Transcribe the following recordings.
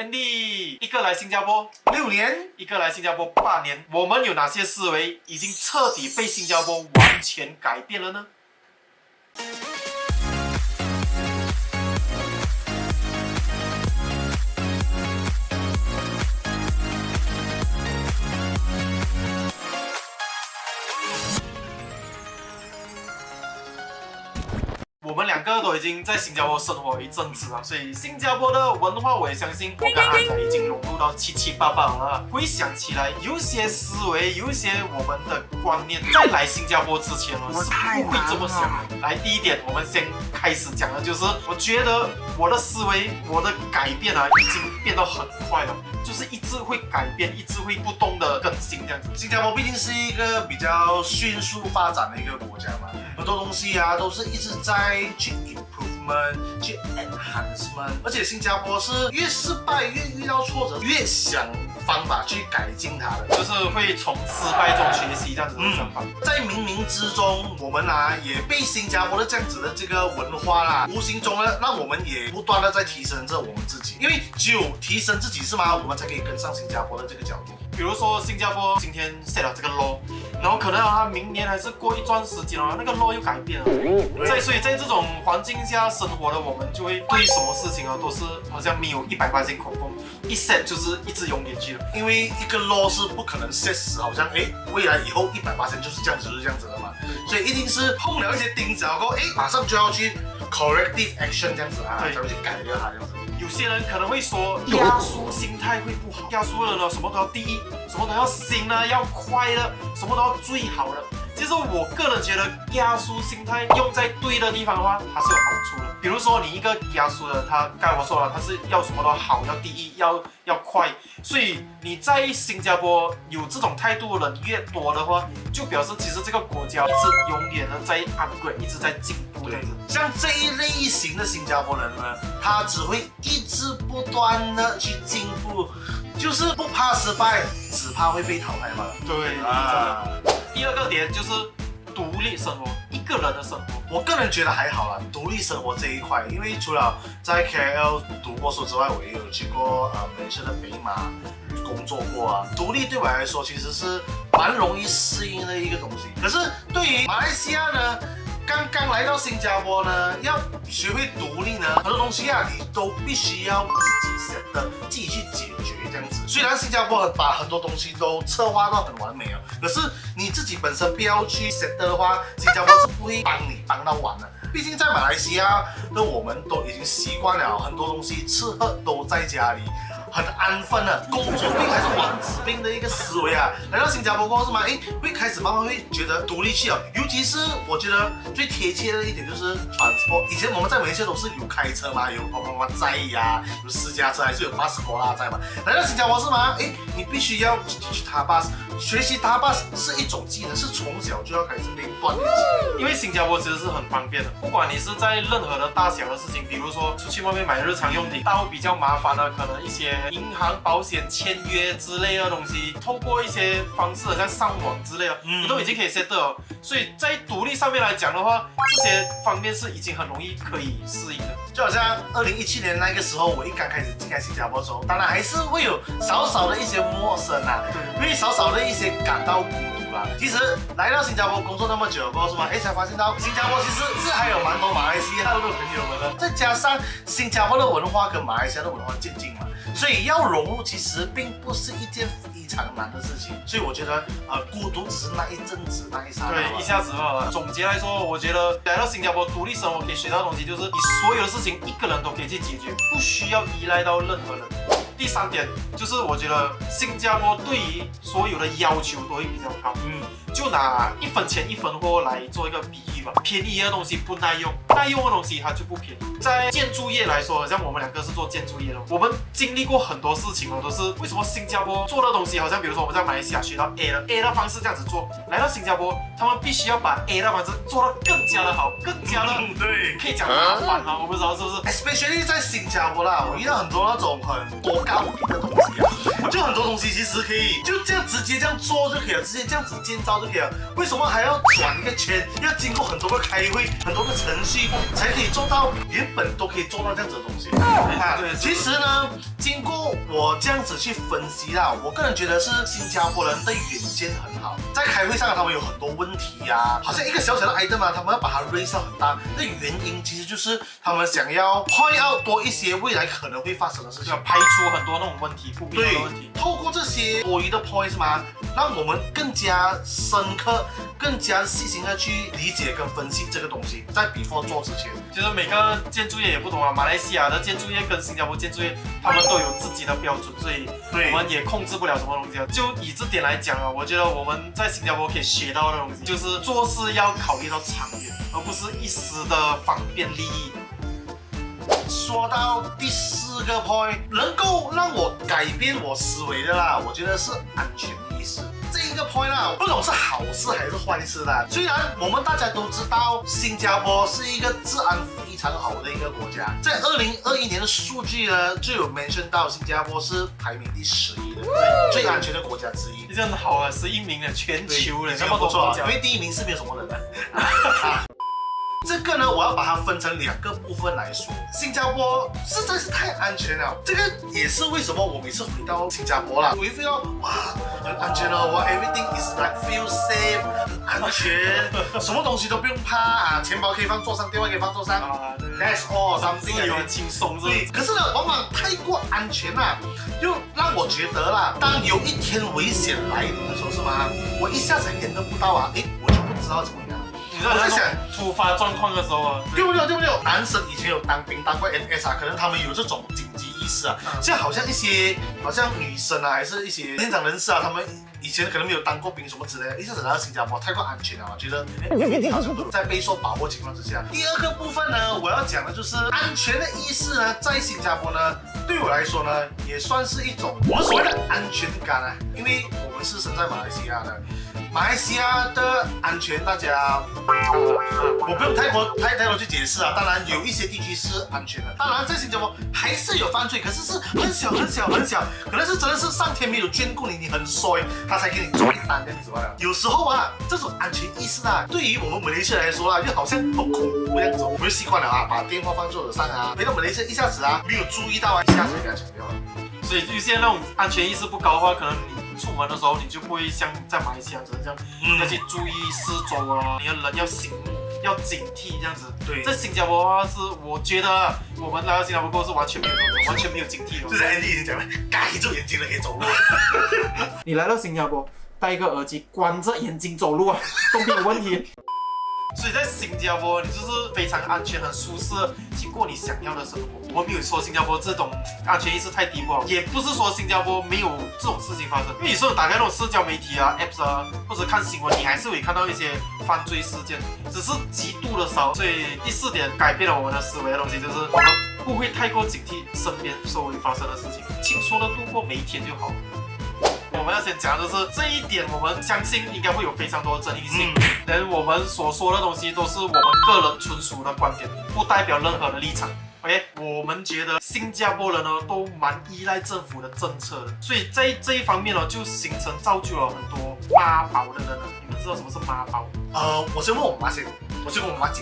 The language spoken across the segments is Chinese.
Andy，一个来新加坡6年，一个来新加坡8年，我们有哪些思维已经彻底被新加坡完全改变了呢？我们2个都已经在新加坡生活一阵子了，所以新加坡的文化我也相信我跟阿仔已经融入到七七八八了。回想起来，有一些思维，有一些我们的观念，在来新加坡之前呢是不会这么想的。来，第一点，我们先开始讲的就是，我觉得我的思维，我的改变啊，已经变得很快了。就是一直会改变，一直会不断的更新这样子。新加坡毕竟是一个比较迅速发展的一个国家嘛，很多东西啊都是一直在去 improvement、去 enhancement， 而且新加坡是越失败越遇到挫折，越想方法去改进它的，就是会从失败中学习这样子的想法。在冥冥之中，我们啊也被新加坡的这样子的这个文化啦，无形中呢，让我们也不断的在提升着我们自己，因为只有提升自己是吗？我们才可以跟上新加坡的这个角度。比如说新加坡今天 set 了这个 law， 然后可能它明年还是过一段时间了，那个 law 又改变了。所以在这种环境下生活的我们，就会对什么事情啊都是好像没有100%口风，一 set 就是一直永远去的。因为一个 law 是不可能 set 死，好像未来以后100%就是这样子就是这样子的嘛，所以一定是碰了一些钉子，然后马上就要去 corrective action 这样子啊，才会去改掉它这样子。有些人可能会说压缩心态会不好，压缩了呢，什么都要第一，什么都要新呢，要快的，什么都要最好的。其实我个人觉得压缩心态用在对的地方的话，它是有好处的。比如说你一个压缩的，他刚才我说了，他是要什么都好，要第一，要快。所以你在新加坡有这种态度的人越多的话，就表示其实这个国家一直永远的在 upgrade， 一直在进步这样子。像这一类型的新加坡人呢，他只会一直不断的去进步，就是不怕失败，只怕会被淘汰嘛。对啊。第二个点就是独立生活，一个人的生活。我个人觉得还好啦，独立生活这一块，因为除了在 KL 读过书之外，我也有去过马来西亚的北马工作过啊。独立对我来说其实是蛮容易适应的一个东西。可是对于马来西亚呢，刚刚来到新加坡呢，要学会独立呢，很多东西啊，你都必须要自己想的，自己去解决这样子。虽然新加坡把很多东西都策划到很完美哦，可是你自己本身不要去 set 的话，新加坡是不会帮到完的。毕竟在马来西亚的我们都已经习惯了很多东西吃喝都在家里。很安分的公主病还是王子病的一个思维啊，来到新加坡过后是吗？会开始慢慢会觉得独立起来，尤其是我觉得最贴切的一点就是 transport。以前我们在马来西亚都是有开车嘛，有载呀，有私家车还是有巴士拉载嘛。来到新加坡是吗？你必须要自己去搭巴士，学习搭巴士是一种技能，是从小就要开始被锻炼起。因为新加坡其实是很方便的，不管你是在任何的大小的事情，比如说出去外面买日常用品，它会比较麻烦的，可能一些银行、保险、签约之类的东西，透过一些方式，像上网之类的，你都已经可以 set 了。所以在独立上面来讲的话，这些方面是已经很容易可以适应的。就好像2017年那个时候，我一刚开始进来新加坡的时候，当然还是会有少少的一些陌生啊，会少少的一些感到孤独啦。其实来到新加坡工作那么久过后，是吗？才发现到新加坡其实是还有蛮多马来西亚的朋友们的，再加上新加坡的文化跟马来西亚的文化接近嘛。所以要融入其实并不是一件非常难的事情，所以我觉得孤独只是那一阵子那一刹那。对，一下子罢了。总结来说，我觉得来到新加坡独立生活可以学到的东西就是，你所有的事情一个人都可以去解决，不需要依赖到任何人。第3点就是我觉得新加坡对于所有的要求都会比较高。就拿1分钱1分货来做一个比喻吧，便宜的东西不耐用，耐用的东西它就不便宜。在建筑业来说，像我们2个是做建筑业的，我们经历过很多事情哦，都是为什么新加坡做的东西，好像比如说我们在马来西亚学到 A 的方式这样子做，来到新加坡，他们必须要把 A 的方式做到更加的好，更加的对，可以讲麻烦啊，我不知道是不是 ？Especially 在新加坡啦，我遇到很多那种很多高低的东西啊，就很多东西其实可以就这样直接这样做就可以了，直接这样子建造就可以了，为什么还要转一个圈，要经过很很多个开会，很多个程序，才可以做到原本都可以做到这样子的东西。对，其实呢，经过我这样子去分析啦，我个人觉得是新加坡人的远见很好，在开会上他们有很多问题呀、好像一个小小的 item 啊，他们要把它 raise 到很大，那原因其实就是他们想要 point out 多一些未来可能会发生的事情要，排除很多那种问题，不必要对的问题。，透过这些多余的 points 嘛，让我们更加深刻、更加细心的去理解跟分析这个东西，在 before 做之前。就是每个建筑业也不同啊，马来西亚的建筑业跟新加坡建筑业，他们都有自己的标准，所以对我们也控制不了什么东西啊。就以这点来讲啊，我觉得我们在新加坡可以学到的东西，就是做事要考虑到长远，而不是一时的方便利益。说到第4个 point， 能够让我改变我思维的啦，我觉得是安全意识。这一个 point 啦，不懂是好事还是坏事啦。虽然我们大家都知道新加坡是一个治安非常好的一个国家，在2021年的数据呢，就有 mention 到新加坡是排名第11的最安全的国家之一。这样好啊，11名的全球的，这那么个不错啊，多国家因。为第1名是没有什么人的。这个呢，我要把它分成2个部分来说。新加坡实在是太安全了，这个也是为什么我每次回到新加坡啦，我会 feel 哇，很安全哦，哇 ，everything is like feel safe， 很安全，什么东西都不用怕啊，钱包可以放桌上，电话可以放桌上啊，对，that's all，something 自由很轻松，是不对，是？可是呢，往往太过安全啦，又让我觉得啦，当有一天危险来临的时候，是吗？我一下子连都不到啊，诶，我就不知道怎么样。你在想突发状况的时候啊，对不对？对不对？男生以前有当兵当过 NS 啊，可能他们有这种紧急意识啊。像好像一些女生啊，还是一些年长人士啊，他们以前可能没有当过兵什么之类的，一下子来到新加坡太过安全了，我觉得原地好像都在备受把握情况之下。第2个部分呢，我要讲的就是安全的意识呢，在新加坡呢，对我来说呢，也算是一种我们所谓的安全感啊，因为我们是身在马来西亚的。马来西亚的安全，大家，我不用太多去解释啊。当然有一些地区是安全的，当然在新加坡还是有犯罪，可是是很小，可能是真的是上天没有眷顾你，你很衰，他才给你做一单这样子罢了。有时候啊，这种安全意识啊，对于我们马来西亚来说啊，就好像很恐怖这样子，我们就习惯了啊，把电话放桌子上啊，回到马来西亚一下子啊没有注意到啊，一下子给他抢掉了。所以有些那种安全意识不高的话，可能你出门的时候你就不会像在马来西亚这样，要去注意四周啊，你的人要醒目，要警惕这样子。对，在新加坡的话是，我觉得啊我们来到新加坡过后是完全没有这种，完全没有警惕的。就是 Andy 已经讲了，该做眼睛的可以走路。你来到新加坡，戴一个耳机，关着眼睛走路啊，都没有问题。所以在新加坡，你就是非常安全、很舒适地去过你想要的生活。我没有说新加坡这种安全意识太低不好，也不是说新加坡没有这种事情发生。因为有时候打开那种社交媒体啊、apps 啊，或者看新闻，你还是会看到一些犯罪事件，只是极度的少。所以第4点改变了我们的思维的东西，就是我们不会太过警惕身边周围发生的事情，轻松的度过每一天就好了。我们要先讲的就是这一点，我们相信应该会有非常多的争议性。但我们所说的东西都是我们个人纯属的观点，不代表任何的立场。OK， 我们觉得新加坡人呢都蛮依赖政府的政策的，所以在这一方面呢，就形成造就了很多妈宝的人呢。你们知道什么是妈宝？我先问我妈先，我先问我妈姐。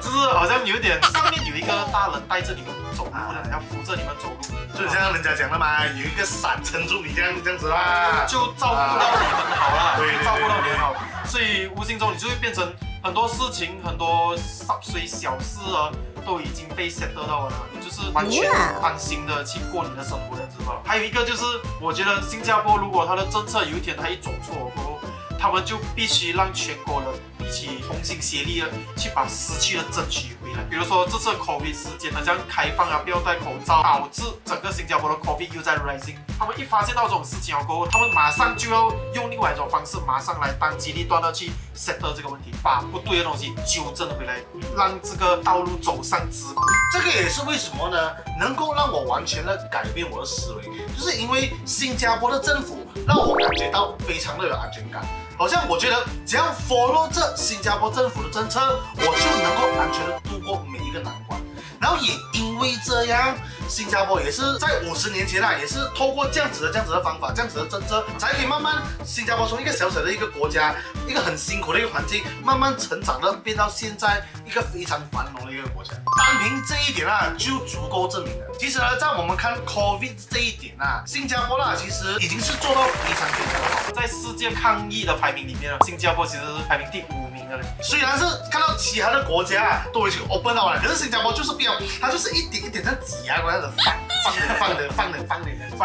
就是好像有一点上面有一个大人带着你们走路的，要扶着你们走路，就像人家讲的嘛，有一个伞撑住你这样子啦，就照顾到你很好啦，对就照顾到你很好，所以无形中你就会变成很多事情，很多小事啊，都已经被 set 到了，你就是完全安心的去过你的生活，知道吗？还有一个就是，我觉得新加坡如果它的政策有一天它一走错过后，他们就必须让全国人一起同心协力的去把失去的争取回来。比如说这次 COVID 事件，好像开放啊，不要戴口罩，导致整个新加坡的 COVID 又在 rising。他们一发现到这种事情过后，他们马上就要用另外一种方式，马上来当机立断的去 settle 这个问题，把不对的东西纠正回来，让这个道路走上直轨。这个也是为什么呢？能够让我完全的改变我的思维，就是因为新加坡的政府让我感觉到非常的有安全感。好像我觉得只要 follow 这新加坡政府的政策，我就能够安全的度过每一个难关。然后也因为这样，新加坡也是在50年前也是透过这样子的方法、这样子的政策，才可以慢慢新加坡从一个小小的一个国家，一个很辛苦的一个环境，慢慢成长的变到现在一个非常繁荣的一个国家。单凭这一点就足够证明了。其实呢，在我们看 COVID 这一点新加坡其实已经是做到非常好。在世界抗疫的排名里面新加坡其实是排名第5名的嘞。虽然是看到其他的国家都已经 open 到了，可是新加坡就是不要，它就是一点一点在挤这样子放。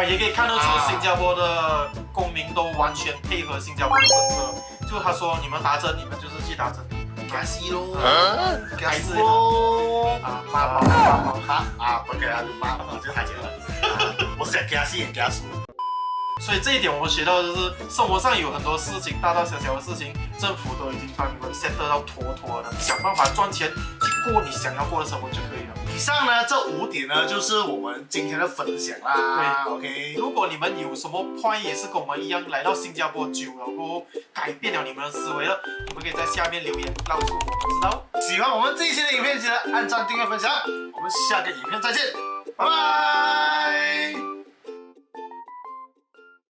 也可以看得出新加坡的公民都完全配合新加坡的政策，就是他说你们打针，你们就是去打针。加西咯，还是八不给他就八，就海鲜了。我是讲加西也加苏。所以这一点我们学到的就是生活上有很多事情，大大小小的事情，政府都已经帮你们 set 到妥妥的，想办法赚钱去过你想要过的生活就可以了。以上呢这5点呢，就是我们今天的分享啦。对 ，OK。如果你们有什么 point 也是跟我们一样来到新加坡久了过后，改变了你们的思维了，你们可以在下面留言告诉我们知道。喜欢我们这一期的影片，记得按赞、订阅、分享。我们下个影片再见，拜拜。